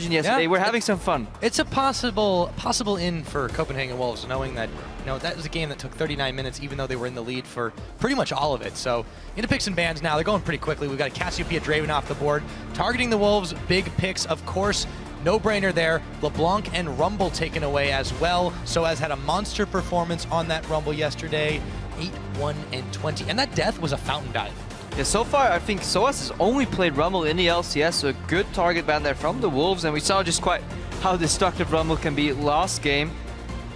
yesterday. We're having some fun. It's a possible in for Copenhagen Wolves, knowing that that was a game that took 39 minutes, even though they were in the lead for pretty much all of it. So into picks and bans now. They're going pretty quickly. We've got Cassiopeia Draven off the board, targeting the Wolves. Big picks, of course. No-brainer there. LeBlanc and Rumble taken away as well. Soaz had a monster performance on that Rumble yesterday. 8-1 and 20, and that death was a fountain dive. Yeah, so far I think Soaz has only played Rumble in the LCS, so a good target ban there from the Wolves, and we saw just quite how destructive Rumble can be last game.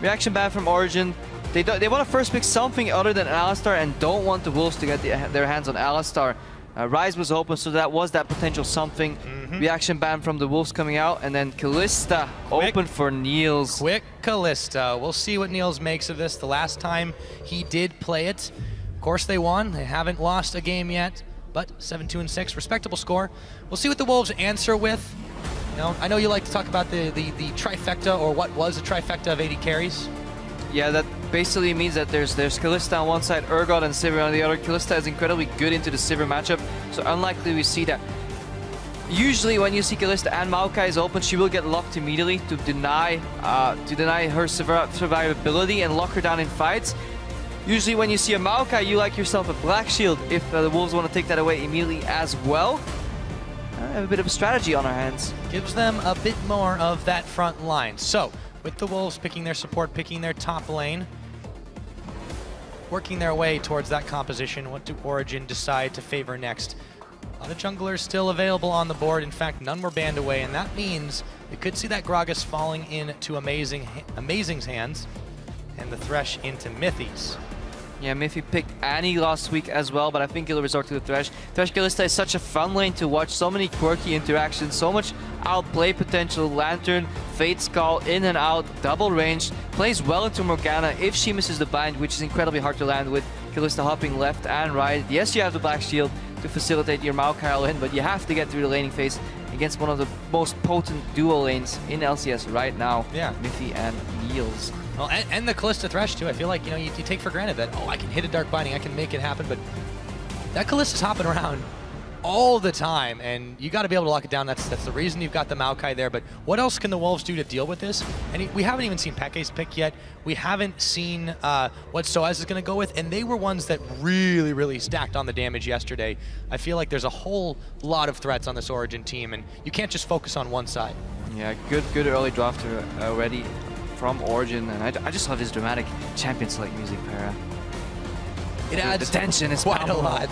Reaction ban from Origen. They want to first pick something other than Alistar and don't want the Wolves to get their hands on Alistar. Rise was open, so that was that potential something. Reaction ban from the Wolves coming out, and then Kalista open for Niels. Quick Kalista. We'll see what Niels makes of this. The last time he did play it, of course they won. They haven't lost a game yet, but 7-2-6, respectable score. We'll see what the Wolves answer with. I know you like to talk about the trifecta, or what was a trifecta of 80 carries. Yeah, that basically means that there's Kalista on one side, Urgot and Sivir on the other. Kalista is incredibly good into the Sivir matchup, so unlikely we see that. Usually when you see Kalista and Maokai is open, she will get locked immediately to deny her survivability and lock her down in fights. Usually when you see a Maokai, you like yourself a Black Shield if the Wolves want to take that away immediately as well. I have a bit of a strategy on our hands. Gives them a bit more of that front line. So, with the Wolves picking their support, picking their top lane, working their way towards that composition, what do Origen decide to favor next? A lot of junglers still available on the board. In fact, none were banned away, and that means we could see that Gragas falling into Amazing's hands, and the Thresh into Mithy's. Yeah, Mithy picked Annie last week as well, but I think he'll resort to the Thresh. Thresh Kalista is such a fun lane to watch, so many quirky interactions, so much outplay potential. Lantern, Fate's Call, in and out, double range, plays well into Morgana if she misses the bind, which is incredibly hard to land with Kalista hopping left and right. Yes, you have the Black Shield to facilitate your Maokai in, but you have to get through the laning phase against one of the most potent duo lanes in LCS right now. Yeah, Mithy and Niels. Well, and the Kalista Thresh too. I feel like you take for granted that, oh, I can hit a Dark Binding, I can make it happen, but that Kalista's hopping around all the time, and you got to be able to lock it down. That's the reason you've got the Maokai there. But what else can the Wolves do to deal with this? And we haven't even seen Peke's pick yet. We haven't seen what Soaz is going to go with, and they were ones that really stacked on the damage yesterday. I feel like there's a whole lot of threats on this Origen team, and you can't just focus on one side. Yeah, good early draft already from Origen, and I just love his dramatic champion select music, Para. It adds the tension is quite a lot.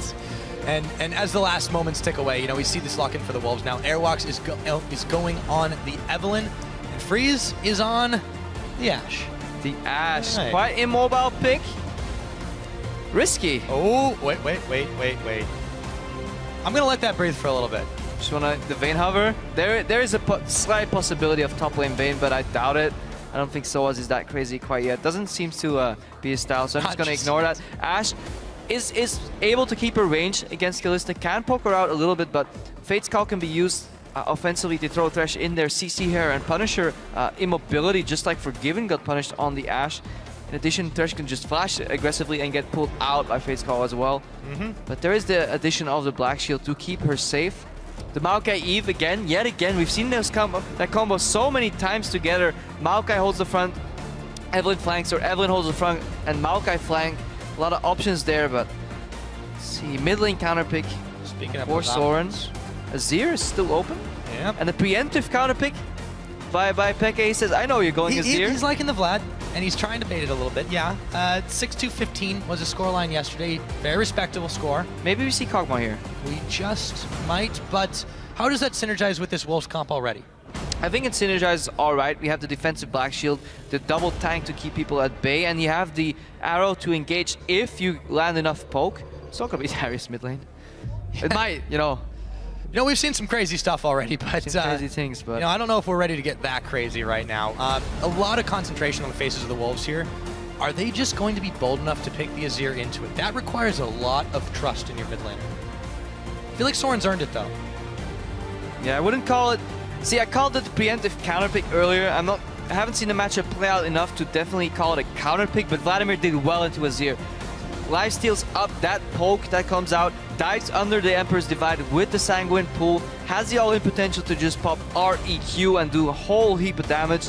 And as the last moments tick away, we see this lock in for the Wolves now. Airwalks is going on the Evelynn, and Freeze is on the Ashe. The Ashe, right. Quite immobile pick. Risky. Oh, wait. I'm gonna let that breathe for a little bit. Just wanna the Vayne hover. There is a slight possibility of top lane Vayne, but I doubt it. I don't think Soaz is that crazy quite yet. Doesn't seem to be his style, so I'm just gonna ignore that. Ashe is able to keep her range against Kalista, can poke her out a little bit, but Fate's Call can be used offensively to throw Thresh in there, CC her, and punish her immobility, just like Forgiven got punished on the Ashe. In addition, Thresh can just flash aggressively and get pulled out by Fate's Call as well. But there is the addition of the Black Shield to keep her safe. The Maokai Eve yet again, we've seen that combo so many times together. Maokai holds the front, Evelynn flanks, or Evelynn holds the front, and Maokai flank. A lot of options there, but let's see, mid lane counter pick. Speaking of for Soren, Azir is still open. Yeah. And the preemptive counter pick by Peke. He says, I know you're going Azir. He's liking the Vlad, and he's trying to bait it a little bit. Yeah, 6-2-15 was a scoreline yesterday. Very respectable score. Maybe we see Kog'Maw here. We just might, but how does that synergize with this Wolves comp already? I think it synergizes all right. We have the defensive Black Shield, the double tank to keep people at bay, and you have the arrow to engage if you land enough poke. It's not going to be Darius mid lane. It might, we've seen some crazy stuff already, but crazy things, but I don't know if we're ready to get that crazy right now. A lot of concentration on the faces of the Wolves here. Are they just going to be bold enough to pick the Azir into it? That requires a lot of trust in your mid laner. I feel like Soren's earned it though. Yeah, I wouldn't call it. See, I called it the preemptive counter pick earlier. I haven't seen the matchup play out enough to definitely call it a counter pick, but Vladimir did well into Azir. life steals up that poke that comes out, dives under the Emperor's Divide with the Sanguine Pool, has the all-in potential to just pop REQ and do a whole heap of damage.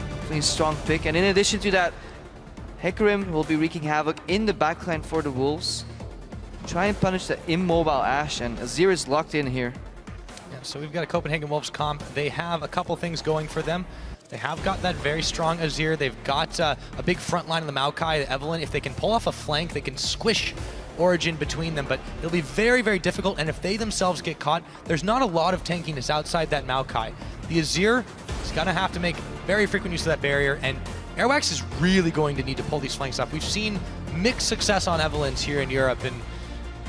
Definitely a strong pick. And in addition to that, Hecarim will be wreaking havoc in the backline for the Wolves. Try and punish the immobile Ashe, and Azir is locked in here. Yeah, so we've got a Copenhagen Wolves comp. They have a couple things going for them. They have got that very strong Azir. They've got a big front line of the Maokai, the Evelynn. If they can pull off a flank, they can squish Origen between them, but it'll be very, very difficult, and if they themselves get caught, there's not a lot of tankiness outside that Maokai. The Azir is going to have to make very frequent use of that barrier, and Airwax is really going to need to pull these flanks up. We've seen mixed success on Evelynn's here in Europe, and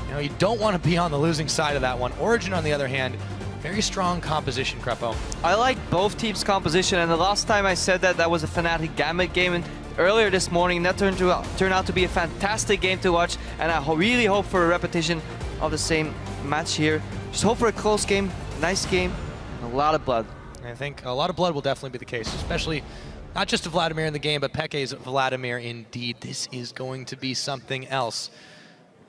you know, you don't want to be on the losing side of that one. Origen, on the other hand, very strong composition, Crepo. I like both teams' composition, and the last time I said that, that was a Fnatic Gambit game, and earlier this morning that turned out to be a fantastic game to watch, and I really hope for a repetition of the same match here. Just hope for a close game, nice game, and a lot of blood. I think a lot of blood will definitely be the case, especially not just to Vladimir in the game, but Peke's Vladimir indeed. This is going to be something else.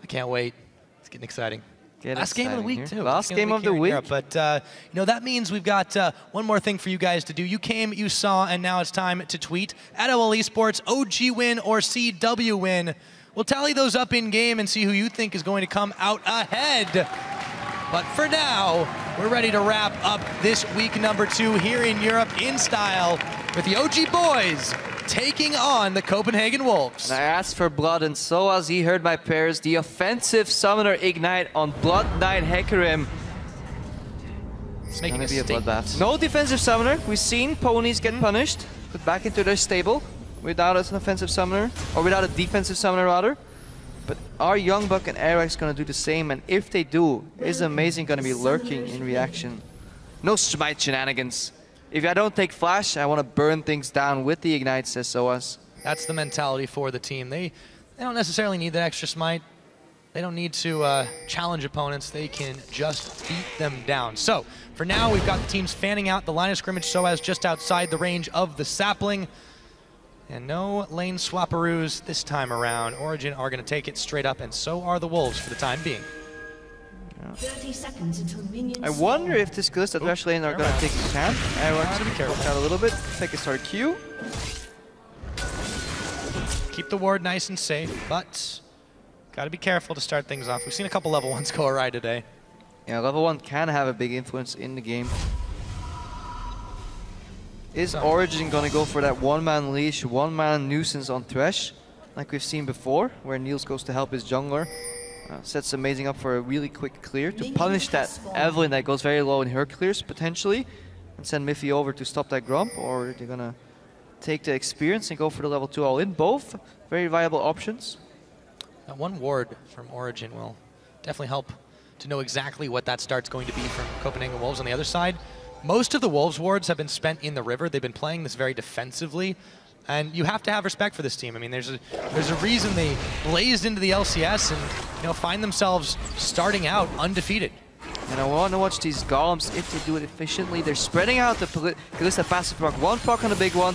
I can't wait. It's getting exciting. Last game of the week, too. Last game of the week. But, you know, that means we've got one more thing for you guys to do. You came, you saw, and now it's time to tweet at OL Esports, OG win or CW win. We'll tally those up in-game and see who you think is going to come out ahead. But for now, we're ready to wrap up this week #2 here in Europe in style with the OG boys taking on the Copenhagen Wolves. And I asked for blood, and so as he heard my prayers, the offensive summoner Ignite on Blood Knight Hecarim. It's making gonna be a bloodbath. No defensive summoner. We've seen ponies get punished, put back into their stable without an offensive summoner, or without a defensive summoner rather. But are Youngbuck and Airwax gonna do the same? And if they do, is Amazing gonna be lurking in reaction? No smite shenanigans. If I don't take Flash, I want to burn things down with the Ignite, says SOAS. That's the mentality for the team. They don't necessarily need that extra smite. They don't need to challenge opponents. They can just beat them down. So, for now, we've got the teams fanning out. The line of scrimmage SOAS just outside the range of the sapling. And no lane swapperoos this time around. Origen are going to take it straight up, and so are the Wolves for the time being. 30 seconds until minions. I wonder if this Kalista Thresh lane are going to take a camp. I want to be careful out a little bit. Take a start Q. Keep the ward nice and safe, but got to be careful to start things off. We've seen a couple level 1s go awry today. Yeah, level 1 can have a big influence in the game. Is Origen going to go for that one-man leash, one-man nuisance on Thresh, like we've seen before, where Niels goes to help his jungler? Sets Amazing up for a really quick clear to punish that Evelynn that goes very low in her clears, potentially, and send Miffy over to stop that Grump, or they're going to take the experience and go for the level 2 all-in. Both very viable options. That one ward from Origen will definitely help to know exactly what that start's going to be from Copenhagen Wolves. On the other side, most of the Wolves wards have been spent in the river. They've been playing this very defensively. And you have to have respect for this team. I mean, there's a reason they blazed into the LCS and find themselves starting out undefeated. And I want to watch these golems if they do it efficiently. They're spreading out the Kalista passive proc. One proc on the big one,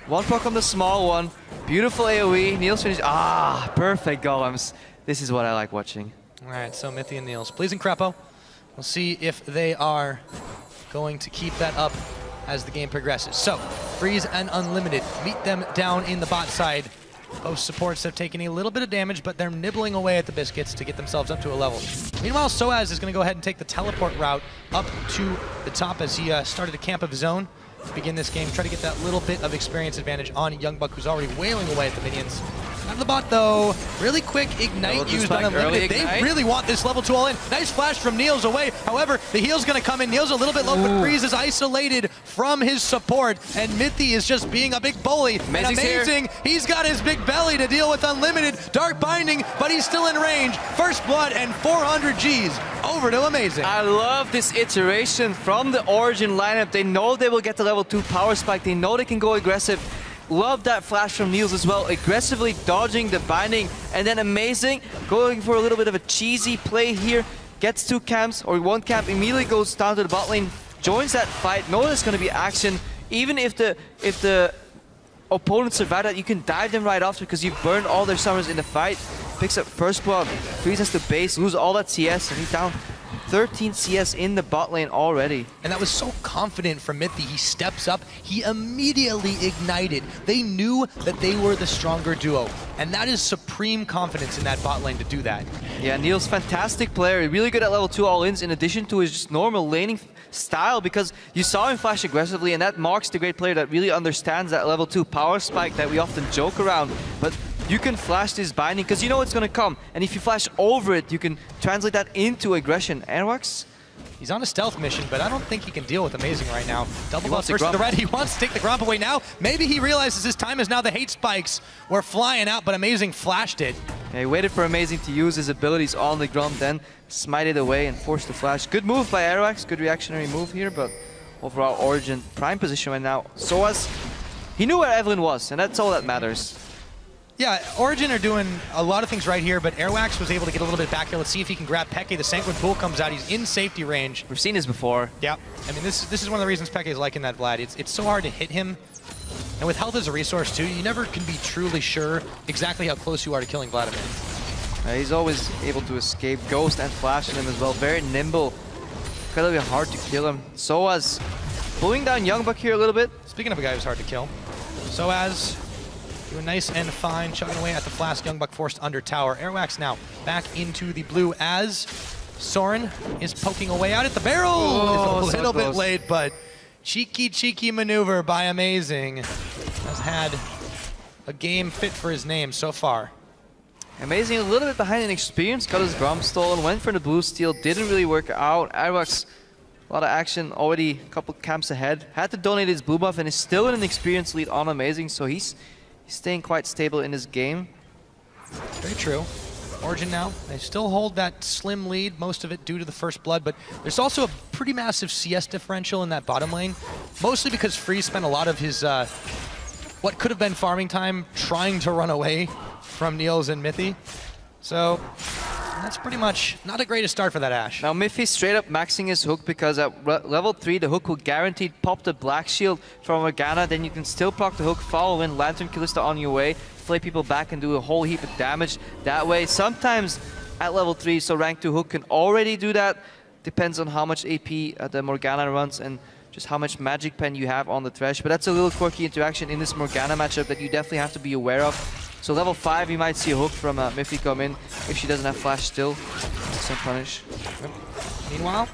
one proc on the small one. Beautiful AoE. Niels finished. Ah, perfect golems. This is what I like watching. All right, so Mithy and Niels. Pleasing Crepo. We'll see if they are going to keep that up as the game progresses. So, Freeze and Unlimited meet them down in the bot side. Both supports have taken a little bit of damage, but they're nibbling away at the biscuits to get themselves up to a level. Meanwhile, SOAS is going to go ahead and take the teleport route up to the top as he started a camp of his own to begin this game. Try to get that little bit of experience advantage on Youngbuck, who's already wailing away at the minions. Out of the bot, though. Really quick Ignite used on Unlimited. They really want this level 2 all-in. Nice flash from Niels away. However, the heal's going to come in. Niels a little bit low, but Freeze is isolated from his support. And Mithy is just being a big bully. Amazing. He's got his big belly to deal with Unlimited. Dark Binding, but he's still in range. First blood and 400 Gs. Over to Amazing. I love this iteration from the Origen lineup. They know they will get the level 2 power spike. They know they can go aggressive. Love that flash from Niels as well, aggressively dodging the binding, and then Amazing going for a little bit of a cheesy play here, gets 2 camps, or 1 camp, immediately goes down to the bot lane, joins that fight, knows there's going to be action, even if the opponents survive that, you can dive them right after because you've burned all their summons in the fight. Picks up first blood, Freeze has to base, lose all that CS, and he's down 13 CS in the bot lane already. And that was so confident from Mithy. He steps up, he immediately ignited. They knew that they were the stronger duo. And that is supreme confidence in that bot lane to do that. Yeah, Neil's fantastic player, really good at level 2 all-ins in addition to his just normal laning style, because you saw him flash aggressively, and that marks the great player that really understands that level 2 power spike that we often joke around. But you can flash this binding because you know it's going to come, and if you flash over it, you can translate that into aggression. Airwax? He's on a stealth mission, but I don't think he can deal with Amazing right now. Double buff versus the red. He wants to take the Grump away now. Maybe he realizes his time is now. The hate spikes were flying out, but Amazing flashed it. Yeah, he waited for Amazing to use his abilities on the Grump, then smited away and forced the flash. Good move by Airwax, good reactionary move here, but overall Origen prime position right now. Soaz, he knew where Evelyn was, and that's all that matters. Yeah, Origen are doing a lot of things right here, but Airwax was able to get a little bit back here. Let's see if he can grab Peke. The Sanguine Pool comes out. He's in safety range. We've seen this before. Yeah, I mean, this is one of the reasons Peke is liking that Vlad. It's so hard to hit him. And with health as a resource, too, you never can be truly sure exactly how close you are to killing Vladimir. He's always able to escape Ghost and Flash in him as well. Very nimble. Incredibly hard to kill him. Soaz pulling down Youngbuck here a little bit. Speaking of a guy who's hard to kill, Soaz doing nice and fine, chugging away at the Flask. Youngbuck forced under tower. Airwax now back into the blue as Soren is poking away out at the barrel. Oh, it's a little so bit late, but cheeky maneuver by Amazing. Has had a game fit for his name so far. Amazing, a little bit behind in experience, got his Grump stolen, went for the blue steal, didn't really work out. Airwax, a lot of action, already a couple camps ahead. Had to donate his blue buff and is still in an experience lead on Amazing, so he's staying quite stable in this game. Very true. Origen now, they still hold that slim lead, most of it due to the first blood, but there's also a pretty massive CS differential in that bottom lane, mostly because Freeze spent a lot of his, what could have been farming time trying to run away from Niels and Mithy. So that's pretty much not the greatest start for that Ashe. Now Miffy's straight up maxing his hook because at level 3 the hook will guaranteed pop the black shield from Morgana, then you can still proc the hook, follow in, Lantern Kalista on your way, flay people back and do a whole heap of damage that way. Sometimes at level 3, so rank 2 hook can already do that. Depends on how much AP the Morgana runs and just how much magic pen you have on the Thresh, but that's a little quirky interaction in this Morgana matchup that you definitely have to be aware of. So level 5, you might see a hook from Miffy come in if she doesn't have flash still. Some punish. Meanwhile,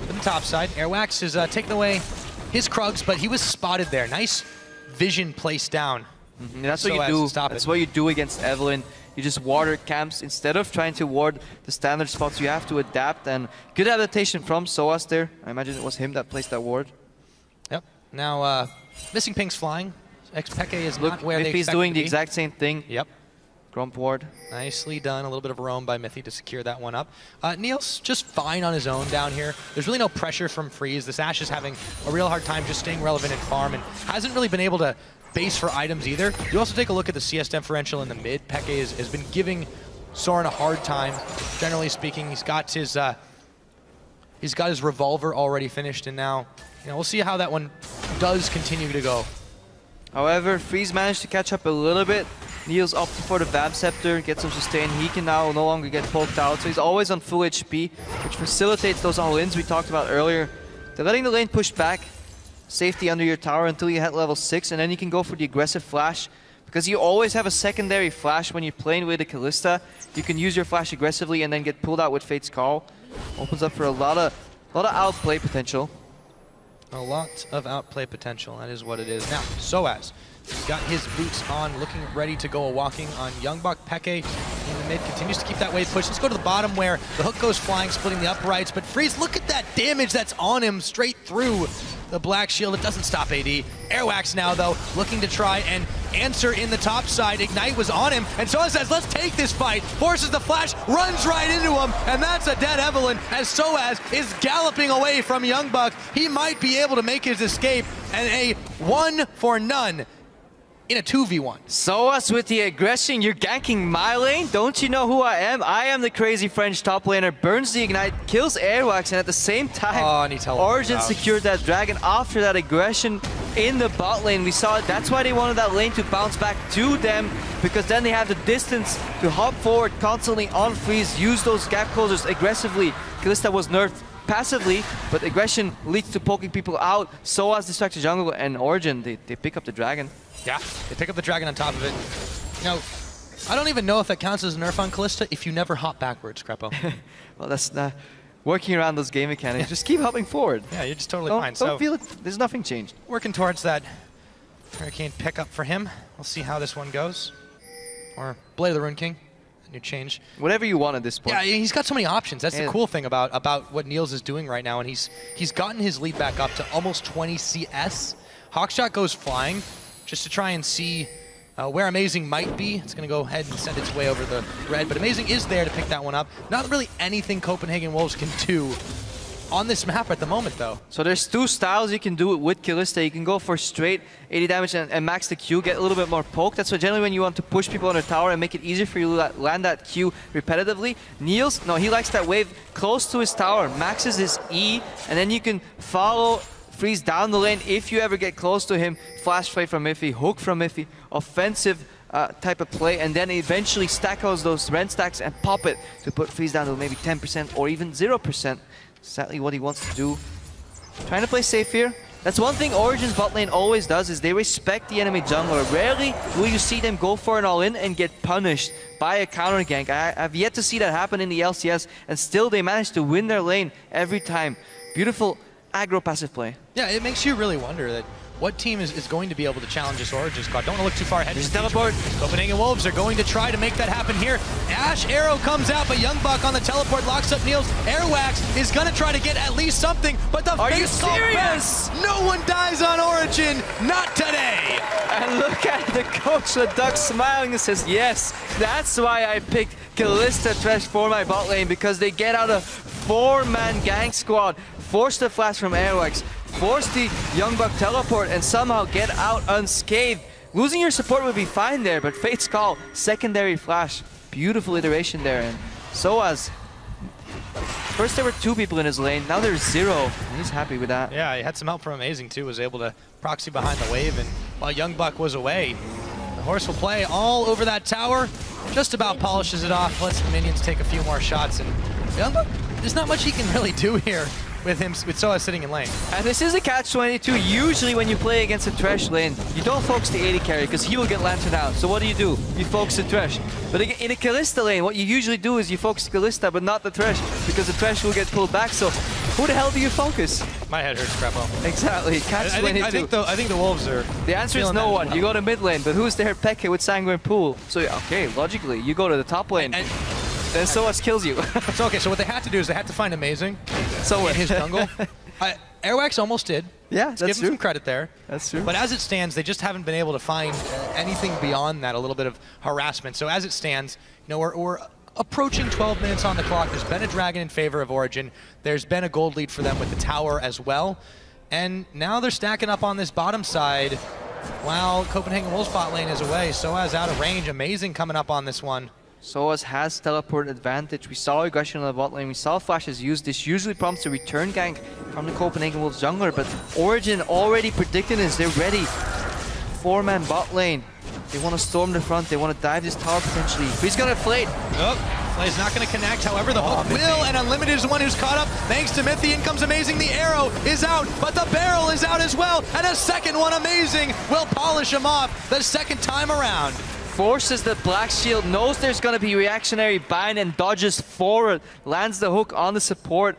on the top side, Airwax is taking away his Krugs, but he was spotted there. Nice vision placed down. That's what you do. That's what you do against Evelyn. You just ward her camps. Instead of trying to ward the standard spots, you have to adapt. And good adaptation from Soaz there. I imagine it was him that placed that ward. Yep. Now, missing pings flying. Peke is not where they expect Miffy's doing the exact same thing. Yep. Grump ward. Nicely done. A little bit of roam by Mithy to secure that one up. Niels just fine on his own down here. There's really no pressure from Freeze. This Ashe is having a real hard time just staying relevant in farm and hasn't really been able to base for items either. You also take a look at the CS differential in the mid. Peke has been giving Soren a hard time. Generally speaking, he's got his revolver already finished, and now we'll see how that one does continue to go. However, Freeze managed to catch up a little bit. Niels opted for the Vamp Scepter, gets some sustain. He can now no longer get poked out, so he's always on full HP, which facilitates those all-ins we talked about earlier. They're letting the lane push back, safety under your tower until you hit level 6, and then you can go for the aggressive flash. Because you always have a secondary flash when you're playing with the Kalista. You can use your flash aggressively and then get pulled out with Fate's Call. Opens up for a lot of outplay potential. A lot of outplay potential, that is what it is. Now, Soaz, he's got his boots on, looking ready to go walking on Youngbuck. Peke in the mid continues to keep that wave push. Let's go to the bottom where the hook goes flying, splitting the uprights, but Freeze, look at that damage that's on him straight through the black shield. It doesn't stop AD. Airwax now, though, looking to try and answer in the top side. Ignite was on him, and Soaz says, let's take this fight. Forces the flash, runs right into him, and that's a dead Evelyn as Soaz is galloping away from Youngbuck. He might be able to make his escape, and a 1 for none in a 2v1. Soaz with the aggression, you're ganking my lane? Don't you know who I am? I am the crazy French top laner, burns the Ignite, kills Airwax, and at the same time, Origen secured that dragon after that aggression in the bot lane. We saw it. That's why they wanted that lane to bounce back to them, because then they have the distance to hop forward constantly on freeze, use those gap closers aggressively. Kalista was nerfed passively, but aggression leads to poking people out. So as Distracted Jungle and Origen, they pick up the dragon. Yeah, they pick up the dragon on top of it. You know, I don't even know if that counts as a nerf on Kalista if you never hop backwards, Crepo. Well, that's not working around those game mechanics. Yeah. Just keep hopping forward. Yeah, you're just totally fine. Don't feel it. There's nothing changed. Working towards that Hurricane pickup for him. We'll see how this one goes. Or Blade of the Rune King. New change. Whatever you want at this point. Yeah, he's got so many options. That's the cool thing about what Niels is doing right now, and he's gotten his lead back up to almost 20 CS. Hawkshot goes flying just to try and see where Amazing might be. It's going to go ahead and send its way over the red, but Amazing is there to pick that one up. Not really anything Copenhagen Wolves can do on this map at the moment, though. So there's two styles you can do it with Kalista. You can go for straight 80 damage and max the Q, get a little bit more poke. That's what generally when you want to push people on the tower and make it easier for you to land that Q repetitively. Niels, no, he likes that wave close to his tower, maxes his E, and then you can follow freeze down the lane if you ever get close to him. Flash play from Miffy, hook from Miffy, offensive type of play, and then eventually stack those rend stacks and pop it to put freeze down to maybe 10% or even 0%. Exactly what he wants to do. Trying to play safe here. That's one thing Origen's bot lane always does, is they respect the enemy jungler. Rarely will you see them go for an all-in and get punished by a counter gank. I've yet to see that happen in the LCS, and still they manage to win their lane every time. Beautiful aggro passive play. Yeah, it makes you really wonder that what team is going to be able to challenge this Origen squad. Don't want to look too far ahead. Just teleport. Copenhagen Wolves are going to try to make that happen here. Ash arrow comes out, but Youngbuck on the teleport locks up Niels. Airwax is going to try to get at least something, but the Are you face serious? back. No one dies on Origen. Not today. And look at the coach, the duck smiling and says, yes, that's why I picked Kalista Thresh for my bot lane, because they get out a 4-man gank squad, force the flash from Airwax, force the Youngbuck teleport, and somehow get out unscathed. Losing your support would be fine there, but Fate's Call, secondary flash, beautiful iteration there. And Soaz, first there were 2 people in his lane, now there's 0. And he's happy with that. Yeah, he had some help from Amazing too, was able to proxy behind the wave, and while Youngbuck was away, the horse will play all over that tower, just about polishes it off, lets the minions take a few more shots, and Youngbuck, there's not much he can really do here with Soaz sitting in lane. And this is a catch-22. Usually when you play against a Thresh lane, you don't focus the 80 carry because he will get lantern out. So what do? You focus the Thresh. But in a Kalista lane, what you usually do is you focus Kalista but not the Thresh, because the Thresh will get pulled back. So who the hell do you focus? My head hurts, Crepo. Exactly. Catch-22. I think the Wolves are... The answer is no one. You go to mid lane, but who's there Pekka with Sanguine Pool? So okay, logically, you go to the top lane. Then Soaz kills you. So okay, so what they had to do is they had to find Amazing somewhere in his jungle. Airwax almost did. Yeah, that's true. Give him some credit there. That's true. But as it stands, they just haven't been able to find anything beyond that, a little bit of harassment. So as it stands, you know, we're approaching 12 minutes on the clock. There's been a dragon in favor of Origen. There's been a gold lead for them with the tower as well. And now they're stacking up on this bottom side while Copenhagen Wolves bot lane is away. Soaz out of range. Amazing coming up on this one. Soaz has teleport advantage. We saw aggression on the bot lane. We saw flashes used. This usually prompts a return gank from the Copenhagen Wolves jungler, but Origen already predicted this. They're ready. 4-man bot lane. They want to storm the front. They want to dive this tower potentially. He's going to flate. Oh, Flay's not going to connect. However, the hook will, and Unlimited is the one who's caught up. Thanks to Mythy, in comes Amazing. The arrow is out, but the barrel is out as well. And a second one, Amazing, will polish him off the second time around. Forces the black shield, knows there's going to be reactionary bind and dodges forward, lands the hook on the support.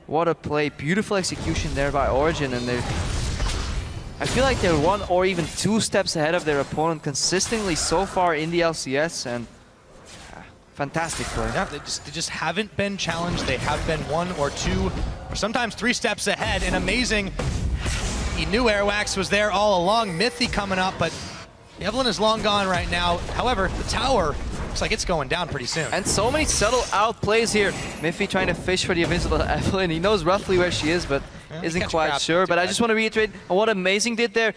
What a play. Beautiful execution there by Origen, and I feel like they're 1 or even 2 steps ahead of their opponent consistently so far in the LCS, and fantastic play. Yeah, they just haven't been challenged. They have been 1 or 2 or sometimes 3 steps ahead, and Amazing, he knew Airwax was there all along. Mythy coming up, but Evelyn is long gone right now. However, the tower looks like it's going down pretty soon. And so many subtle outplays here. Miffy trying to fish for the invincible Evelyn. He knows roughly where she is, but isn't quite sure. But I just want to reiterate on what Amazing did there.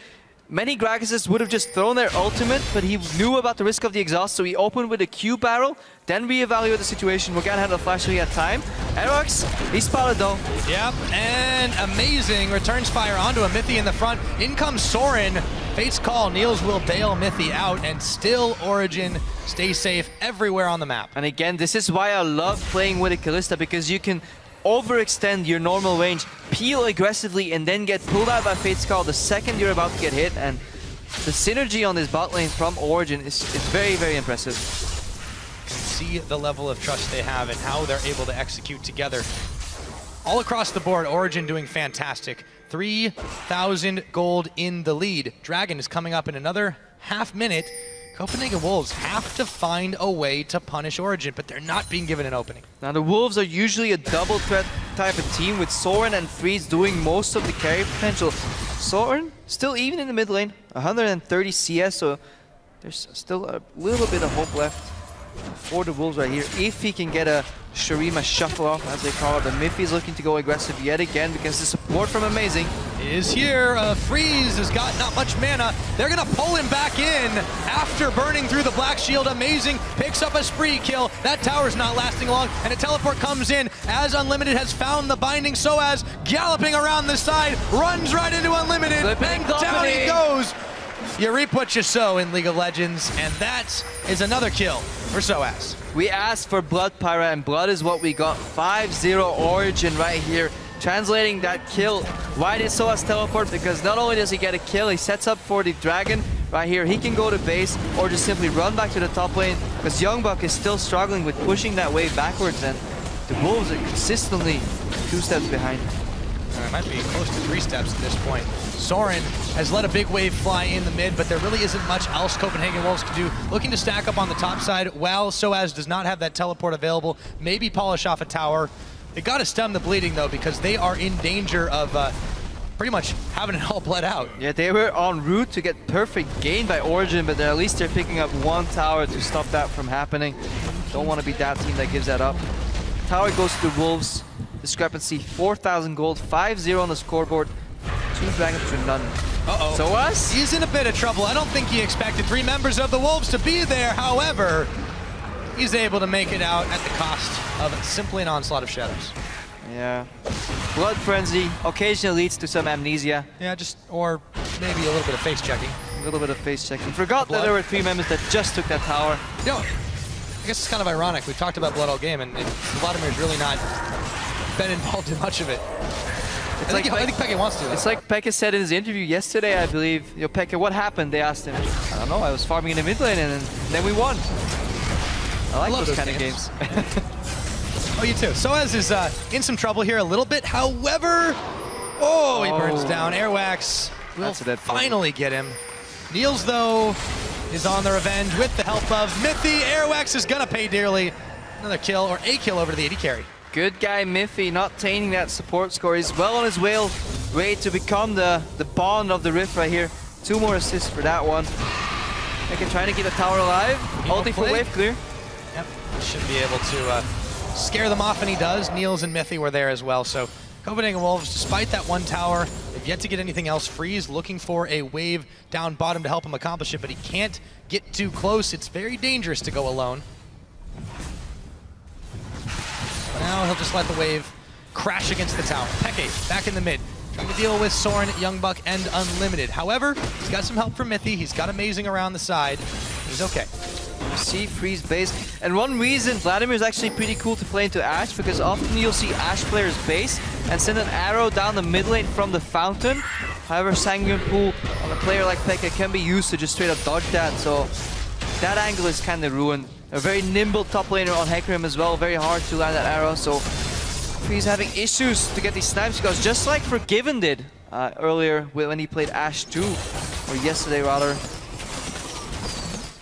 Many Gragas's would have just thrown their ultimate, but he knew about the risk of the exhaust, so he opened with a Q barrel, then reevaluated the situation. Morgan had a flash, so he had time. Aerox, he spotted though. Yep, and amazing. Returns fire onto a Mithy in the front. In comes Soren. Fate's call. Niels will bail Mithy out, and still Origen stays safe everywhere on the map. And again, this is why I love playing with a Kalista, because you can overextend your normal range, peel aggressively, and then get pulled out by Fate's Call the second you're about to get hit. And the synergy on this bot lane from Origen is very, very impressive. You can see the level of trust they have and how they're able to execute together. All across the board, Origen doing fantastic. 3,000 gold in the lead. Dragon is coming up in another half minute. Copenhagen Wolves have to find a way to punish Origen, but they're not being given an opening. Now, the Wolves are usually a double threat type of team, with Soren and Freeze doing most of the carry potential. Soren, still even in the mid lane, 130 CS, so there's still a little bit of hope left for the Wolves right here. If he can get a Shurima shuffle off, as they call it, the Miffy is looking to go aggressive yet again because the support from Amazing is here. Freeze has got not much mana. They're gonna pull him back in after burning through the Black Shield. Amazing picks up a spree kill. That tower's not lasting long, and a teleport comes in as Unlimited has found the binding. Soaz galloping around the side, runs right into Unlimited, and down he goes. You reap what you sow in League of Legends, and that is another kill for Soaz. We asked for Blood, Pyra, and Blood is what we got. 5-0 Origen right here. Translating that kill. Why did Soaz teleport? Because not only does he get a kill, he sets up for the Dragon right here. He can go to base or just simply run back to the top lane, because Youngbuck is still struggling with pushing that wave backwards, and the Wolves are consistently 2 steps behind. It might be close to 3 steps at this point. Soren has let a big wave fly in the mid, but there really isn't much else Copenhagen Wolves can do. Looking to stack up on the top side, while Soaz does not have that teleport available. Maybe polish off a tower. They got to stem the bleeding, though, because they are in danger of pretty much having it all bled out. Yeah, they were en route to get perfect gain by Origen, but at least they're picking up 1 tower to stop that from happening. Don't want to be that team that gives that up. Tower goes to the Wolves. Discrepancy, 4,000 gold, 5-0 on the scoreboard, 2 dragons to none. Uh-oh. Soaz? He's in a bit of trouble. I don't think he expected 3 members of the Wolves to be there. However, he's able to make it out at the cost of simply an onslaught of shadows. Yeah. Blood Frenzy occasionally leads to some amnesia. Yeah, or maybe a little bit of face checking. A little bit of face checking. Forgot that there were 3 members that just took that tower. You know, I guess it's kind of ironic. We've talked about Blood all game, and Vladimir's really not been involved in much of it. I think Pekka wants to. It's like Pekka said in his interview yesterday, I believe. You know, Pekka, what happened? They asked him. I don't know, I was farming in the mid lane and then we won. I like those kind of games. Oh, you too. Soaz is in some trouble here a little bit. However, he burns down. Airwax will finally get him. Niels, though, is on the revenge with the help of Mithy. Airwax is gonna pay dearly. Another kill, or a kill over to the AD carry. Good guy Miffy, not tainting that support score. He's well on his way to become the bond of the Rift right here. 2 more assists for that one. Pekka trying to keep the tower alive. Ulti for wave clear. Yep, should be able to scare them off, and he does. Niels and Mithy were there as well. So Copenhagen Wolves, despite that 1 tower, they've yet to get anything else. Freeze looking for a wave down bottom to help him accomplish it, but he can't get too close. It's very dangerous to go alone. Now he'll just let the wave crash against the tower. Peke back in the mid, trying to deal with Soren, Youngbuck, and Unlimited. However, he's got some help from Mithy. He's got Amazing around the side. He's okay. You see Freeze base. And one reason Vladimir is actually pretty cool to play into Ashe, because often you'll see Ashe players base and send an arrow down the mid lane from the fountain. However, Sanguine Pool on a player like Pekka can be used to just straight up dodge that. So that angle is kind of ruined. A very nimble top laner on Hecarim as well. Very hard to land that arrow. So he's having issues to get these snipes, because just like Forgiven did earlier when he played Ashe 2, or yesterday rather.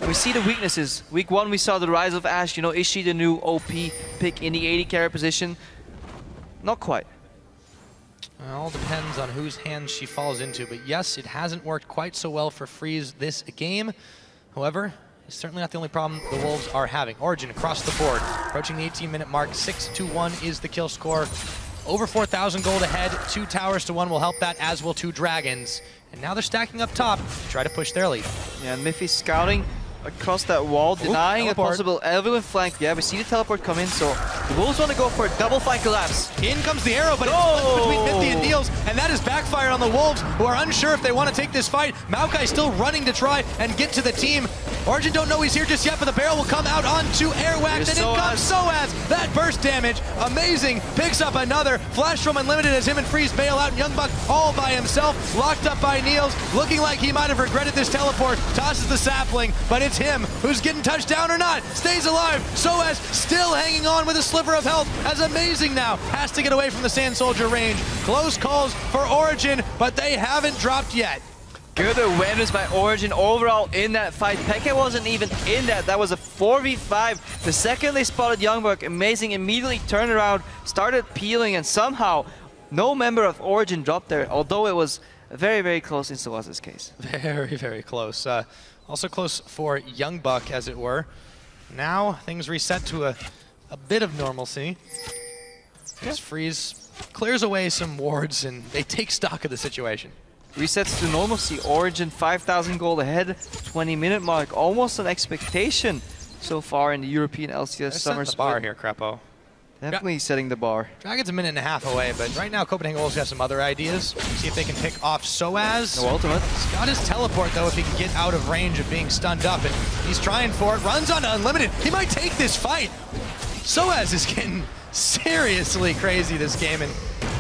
And we see the weaknesses. Week 1 we saw the rise of Ashe. You know, is she the new OP pick in the AD carry position? Not quite. It all depends on whose hands she falls into. But yes, it hasn't worked quite so well for Freeze this game. However, it's certainly not the only problem the Wolves are having. Origen across the board, approaching the 18-minute mark. 6-1 is the kill score. over 4,000 gold ahead. 2 towers to 1 will help that, as will 2 dragons. And now they're stacking up top to try to push their lead. Yeah, Miffy scouting across that wall, denying a possible Evelyn flank. Yeah, we see the teleport come in, so the Wolves want to go for a double flank collapse. In comes the arrow, but it's split between Mithy and Niels, and that is backfired on the Wolves, who are unsure if they want to take this fight. Maokai still running to try and get to the team. Origen don't know he's here just yet, but the barrel will come out onto Airwax, and in comes Soaz. That burst damage, amazing. Picks up another. Flash from Unlimited as him and Freeze bail out, and Youngbuck all by himself, locked up by Niels, looking like he might have regretted this teleport. Tosses the sapling, but it's him who's getting touched down or not. Stays alive. Soaz still hanging on with a sliver of health, as Amazing now has to get away from the Sand Soldier range. Close calls for Origen, but they haven't dropped yet. Good awareness by Origen overall in that fight. Peke wasn't even in that. That was a 4v5. The second they spotted Youngbuck, Amazing immediately turned around, started peeling, and somehow no member of Origen dropped there, although it was very, very close in Soaz's case. Very, very close. Also close for Youngbuck, as it were. Now things reset to a bit of normalcy. As Freeze clears away some wards and they take stock of the situation. Resets to normalcy. Origen 5,000 gold ahead, 20-minute mark. Almost an expectation so far in the European LCS summer split. Bar here, Crapo. Definitely setting the bar. Dragon's a minute and a half away, but right now Copenhagen Wolves have some other ideas. See if they can pick off Soaz. No ultimate. He's got his teleport, though, if he can get out of range of being stunned up, and he's trying for it. Runs on Unlimited. He might take this fight. Soaz is getting seriously crazy this game, and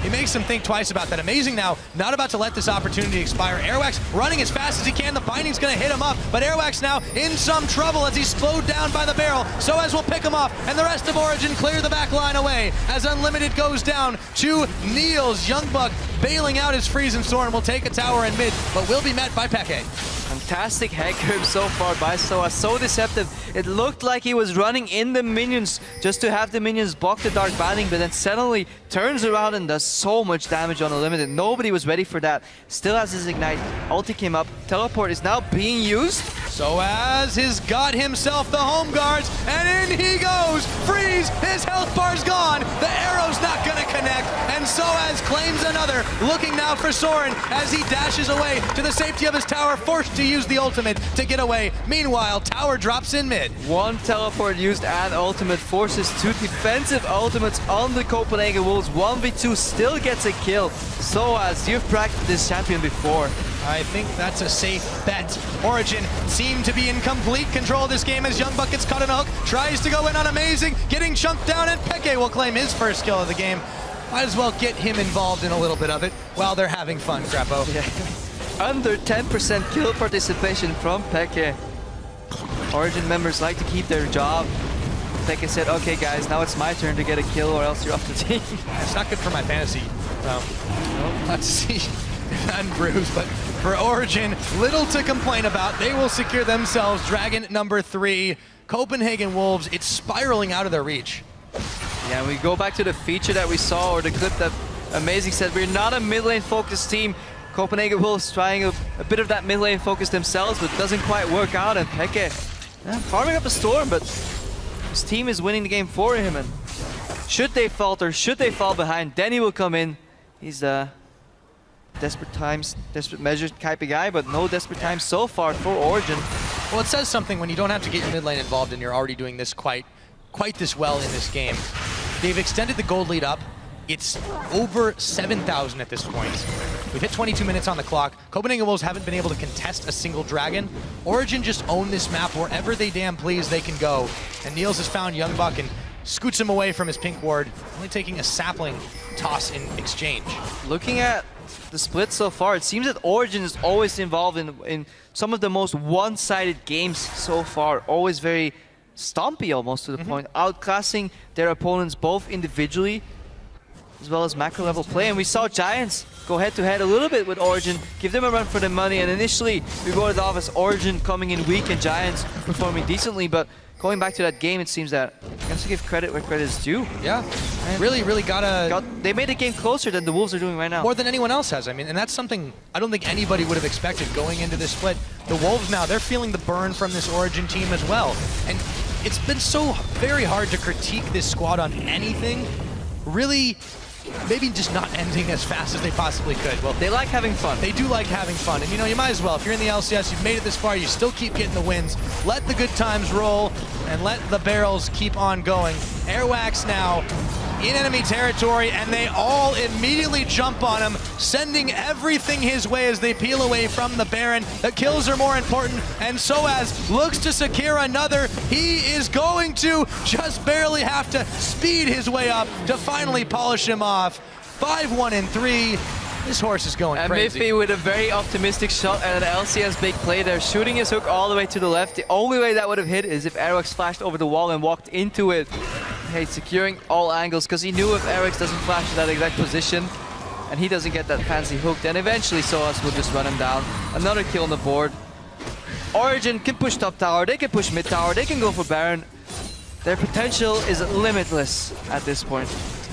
he makes him think twice about that. Amazing now, not about to let this opportunity expire. Airwax running as fast as he can. The binding's going to hit him up, but Airwax now in some trouble as he's slowed down by the barrel. Soaz will pick him off, and the rest of Origen clear the back line away as Unlimited goes down to Niels. Youngbuck bailing out his Freeze and Soren will take a tower in mid, but will be met by Peke. Fantastic head curve so far by Soaz, so deceptive. It looked like he was running in the minions just to have the minions block the dark binding, but then suddenly turns around and does so much damage on Unlimited. Nobody was ready for that. Still has his ignite. Ulti came up. Teleport is now being used. Soaz has got himself the home guards, and in he goes. Freeze, his health bar's gone. The arrow's not gonna connect, and Soaz claims another. Looking now for Soren as he dashes away to the safety of his tower, forced to use the ultimate to get away. Meanwhile, tower drops in mid. One teleport used and ultimate forces 2 defensive ultimates on the Copenhagen Wolves. 1v2 still gets a kill. Soaz, you've practiced this champion before. I think that's a safe bet. Origen seem to be in complete control of this game as Youngbuck gets caught in a hook, tries to go in on Amazing, getting chunked down, and Peke will claim his first kill of the game. Might as well get him involved in a little bit of it while they're having fun, Crapo. Yeah. Under 10% kill participation from Peke. Origen members like to keep their job. Peke said, okay guys, now it's my turn to get a kill or else you're off the team. It's not good for my fantasy. Let's see. Unbruised, but for Origen, little to complain about. They will secure themselves Dragon number 3. Copenhagen Wolves, it's spiraling out of their reach. Yeah, we go back to the feature that we saw, or the clip that Amazing said, we're not a mid lane focused team. Copenhagen Wolves trying a bit of that mid lane focus themselves, but doesn't quite work out, and Peke farming up a storm, but his team is winning the game for him, and should they falter, should they fall behind, then he will come in. He's desperate times, desperate measures type of guy, but no desperate times so far for Origen. Well, it says something when you don't have to get your mid lane involved and you're already doing this quite this well in this game. They've extended the gold lead up. It's over 7,000 at this point. We've hit 22 minutes on the clock. Copenhagen Wolves haven't been able to contest a single dragon. Origen just own this map wherever they damn please they can go. And Niels has found Youngbuck and scoots him away from his pink ward, only taking a sapling toss in exchange. Looking at the split so far, it seems that Origen is always involved in some of the most one-sided games so far. Always very stompy almost to the point, outclassing their opponents both individually as well as macro level play. And we saw Giants go head-to-head a little bit with Origen, give them a run for the money, and initially we wrote it off as Origen coming in weak and Giants performing decently, but going back to that game, it seems that you have to give credit where credit is due. Yeah, and really they made the game closer than the Wolves are doing right now. More than anyone else has, I mean, and that's something I don't think anybody would have expected going into this split. The Wolves now, they're feeling the burn from this Origen team as well. And it's been so very hard to critique this squad on anything. Really, maybe just not ending as fast as they possibly could. Well, They like having fun. they do like having fun, and you know, you might as well. If you're in the LCS, you've made it this far, you still keep getting the wins. Let the good times roll, and let the barrels keep on going. Airwax now in enemy territory, and they all immediately jump on him, sending everything his way as they peel away from the Baron. The kills are more important, and Soaz looks to secure another. He is going to just barely have to speed his way up to finally polish him off. 5-1 and 3. This horse is going crazy. Miffy with a very optimistic shot at an LCS big play there, shooting his hook all the way to the left. The only way that would have hit is if Airwax flashed over the wall and walked into it. Hey, securing all angles, because he knew if Airwax doesn't flash to that exact position and he doesn't get that fancy hook, then eventually Soaz will just run him down. Another kill on the board. Origen can push top tower, they can push mid tower, they can go for Baron. Their potential is limitless at this point.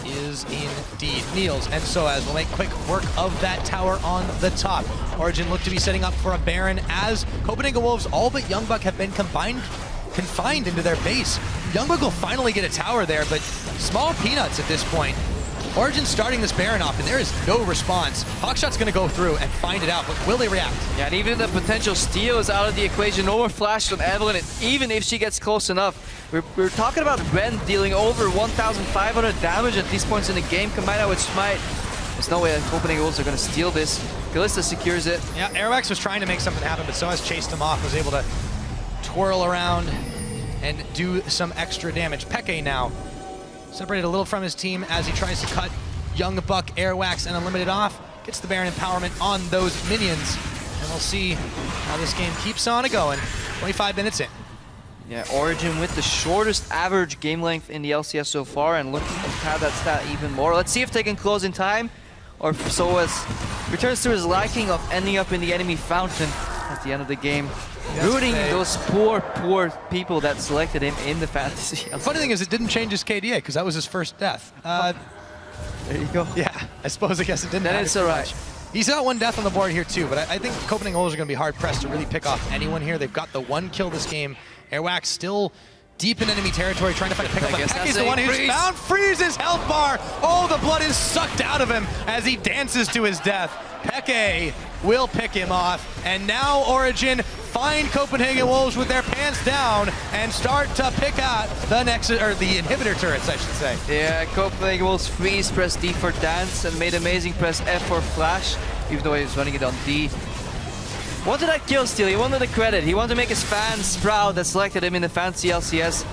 Is indeed. Niels and Soaz will make quick work of that tower on the top. Origen look to be setting up for a Baron as Copenhagen Wolves, all but Youngbuck, have been confined into their base. Youngbuck will finally get a tower there, but small peanuts at this point. Origen starting this Baron off, and there is no response. Hawkshot's going to go through and find it out, but will they react? Yeah, and even the potential steal is out of the equation. No more flash on Evelyn, and even if she gets close enough. We're talking about Ren dealing over 1,500 damage at these points in the game, combined out with Smite. There's no way that Copenhagen Wolves are going to steal this. Kalista secures it. Yeah, Airwax was trying to make something happen, but Soaz chased him off, was able to twirl around and do some extra damage. Peke now separated a little from his team as he tries to cut Youngbuck, Airwax, and Unlimited off. Gets the Baron empowerment on those minions. And we'll see how this game keeps on going. 25 minutes in. Yeah, Origen with the shortest average game length in the LCS so far, and looking to have that stat even more. Let's see if they can close in time, or if Soaz returns to his liking of ending up in the enemy fountain at the end of the game. Rooting those poor people that selected him in the fantasy. The funny thing is, it didn't change his KDA, because that was his first death. There you go. Yeah, I suppose it didn't Then it's alright. He's got one death on the board here too, but I think Copenhagen Wolves are going to be hard-pressed to really pick off anyone here. They've got the one kill this game. Airwax still deep in enemy territory, trying to find a pick up. Peke's the one who's found. Freeze his health bar. Oh, the blood is sucked out of him as he dances to his death. Peke will pick him off, and now Origen find Copenhagen Wolves with their pants down and start to pick out the Nexus, or the inhibitor turrets, I should say. Yeah, Copenhagen Wolves freeze, press D for dance, and made amazing press F for flash, even though he was running it on D. Wanted that kill steal, he wanted the credit, he wanted to make his fans proud that selected him in the fancy LCS.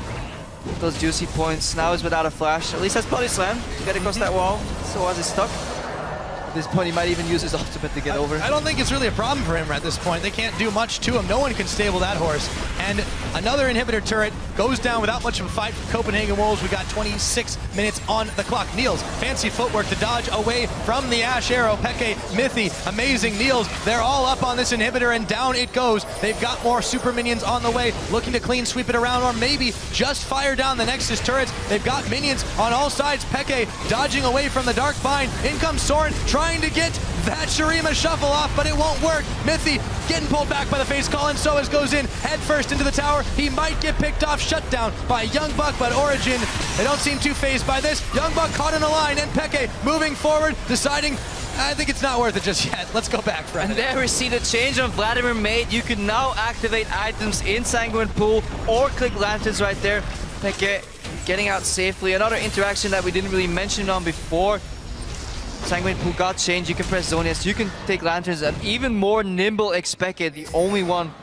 Those juicy points. Now he's without a flash. At least has body slam to get across that wall. Soaz is stuck. At this point, he might even use his ultimate to get over. I don't think it's really a problem for him at this point. They can't do much to him. No one can stable that horse. And another inhibitor turret goes down without much of a fight for Copenhagen Wolves. We got 26 minutes on the clock. Niels, fancy footwork to dodge away from the Ash Arrow. Peke, Mithy, amazing Niels. They're all up on this inhibitor, and down it goes. They've got more super minions on the way, looking to clean sweep it around, or maybe just fire down the Nexus turrets. They've got minions on all sides. Peke dodging away from the Dark Bind. In comes Soren, trying to get that Shurima shuffle off, but it won't work. Mithy getting pulled back by the face call, and Soaz goes in head first into the tower. He might get picked off, shut down by Youngbuck, but Origen, they don't seem too phased by this. Youngbuck caught in a line, and Peke moving forward, deciding, I think it's not worth it just yet. Let's go back, Fred. And there we see the change on Vladimir Mate. You can now activate items in Sanguine Pool or click lanterns right there. Peke getting out safely. Another interaction that we didn't really mention on before. Sanguine Pool got changed. You can press Zonias, you can take lanterns, and even more nimble Expected. The only one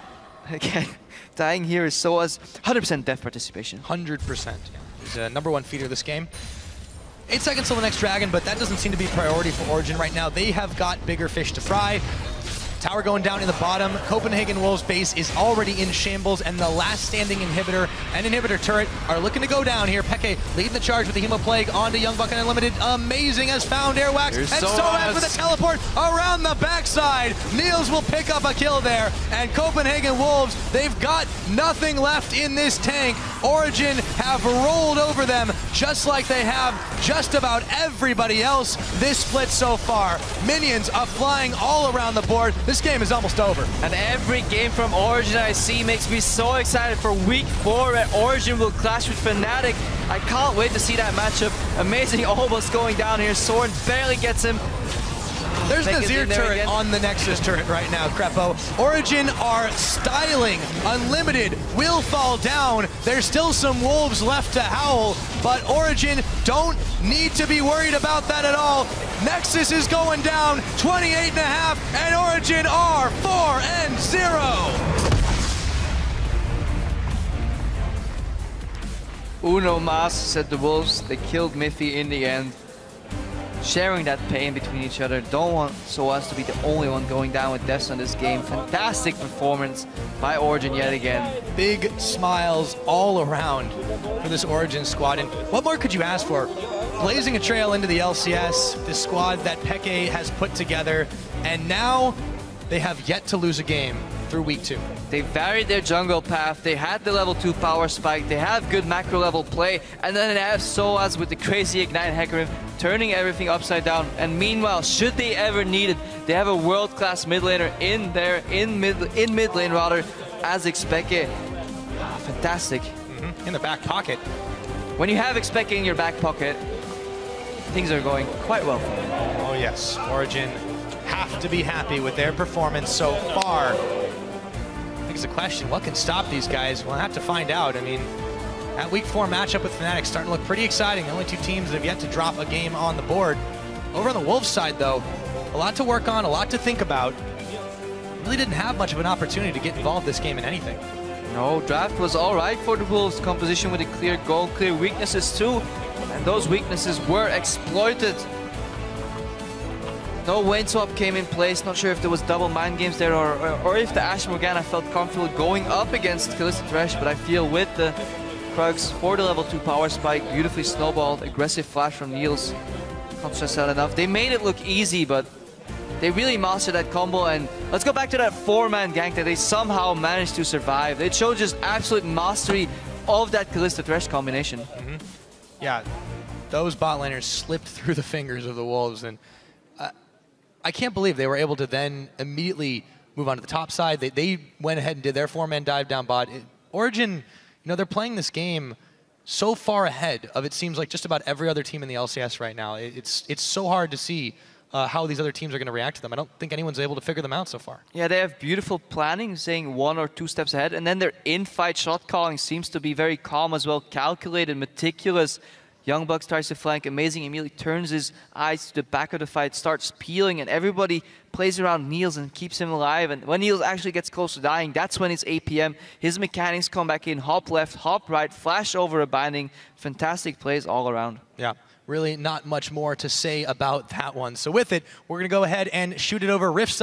again dying here is Soaz. 100% death participation. 100%. Yeah. He's a #1 feeder this game. 8 seconds till the next dragon, but that doesn't seem to be a priority for Origen right now. They have got bigger fish to fry. Tower going down in the bottom. Copenhagen Wolves base is already in shambles, and the last standing inhibitor and inhibitor turret are looking to go down here. Peke leading the charge with the Hemoplague onto Youngbuck and Unlimited. Amazing as found Airwax. Here's and Soaz with a teleport around the backside. Niels will pick up a kill there. And Copenhagen Wolves, they've got nothing left in this tank. Origen have rolled over them just like they have just about everybody else this split so far. Minions are flying all around the board. this game is almost over. And every game from Origen I see makes me so excited for week 4 where Origen will clash with Fnatic. I can't wait to see that matchup. Amazing almost going down here. Soren barely gets him. There's Nazir turret on the Nexus turret right now, Crepo. Origen are styling. Unlimited will fall down. There's still some wolves left to howl, but Origen don't need to be worried about that at all. Nexus is going down, 28.5, and Origen are 4-0. Uno Mas said the wolves, they killed Miffy in the end. Sharing that pain between each other. Don't want SOAS to be the only one going down with deaths on this game. Fantastic performance by Origen yet again. Big smiles all around for this Origen squad. And what more could you ask for? Blazing a trail into the LCS, the squad that Peke has put together, and now they have yet to lose a game through week 2. They varied their jungle path, they had the level 2 power spike, they have good macro level play, and then they have SOAS with the crazy Ignite Hecarim turning everything upside down. And meanwhile, should they ever need it, they have a world-class mid laner in mid lane rather, as Xpeke. Fantastic. In the back pocket. When you have Xpeke in your back pocket, things are going quite well for them. Oh yes, Origen have to be happy with their performance so far. I think it's a question, what can stop these guys? We'll have to find out. I mean, that week 4 matchup with Fnatic starting to look pretty exciting. The only 2 teams that have yet to drop a game on the board. Over on the Wolves side though, a lot to work on, a lot to think about. Really didn't have much of an opportunity to get involved this game in anything. No, draft was all right for the Wolves. Composition with a clear goal, clear weaknesses too. And those weaknesses were exploited. No Wayne swap came in place. Not sure if there was double mind games there or if the Ashe Morgana felt comfortable going up against Kalista Thresh, but I feel with the Krugs for the level 2 power spike, beautifully snowballed, aggressive flash from Niels. Can't stress that enough. They made it look easy, but they really mastered that combo. And let's go back to that 4-man gank that they somehow managed to survive. It showed just absolute mastery of that Kalista Thresh combination. Yeah, those bot laners slipped through the fingers of the Wolves, and I can't believe they were able to then immediately move on to the top side. They went ahead and did their 4-man dive down bot. Origen, you know, they're playing this game so far ahead of, it seems like, just about every other team in the LCS right now. It's so hard to see how these other teams are going to react to them. I don't think anyone's able to figure them out so far. Yeah, they have beautiful planning, saying 1 or 2 steps ahead, and then their in-fight shot calling seems to be very calm as well, calculated, meticulous. Young Bucks tries to flank, amazing, immediately turns his eyes to the back of the fight, starts peeling, and everybody plays around Niels and keeps him alive. And when Niels actually gets close to dying, that's when it's APM. His mechanics come back in, hop left, hop right, flash over a binding. Fantastic plays all around. Yeah, really not much more to say about that one. So with it, we're going to go ahead and shoot it over Rift.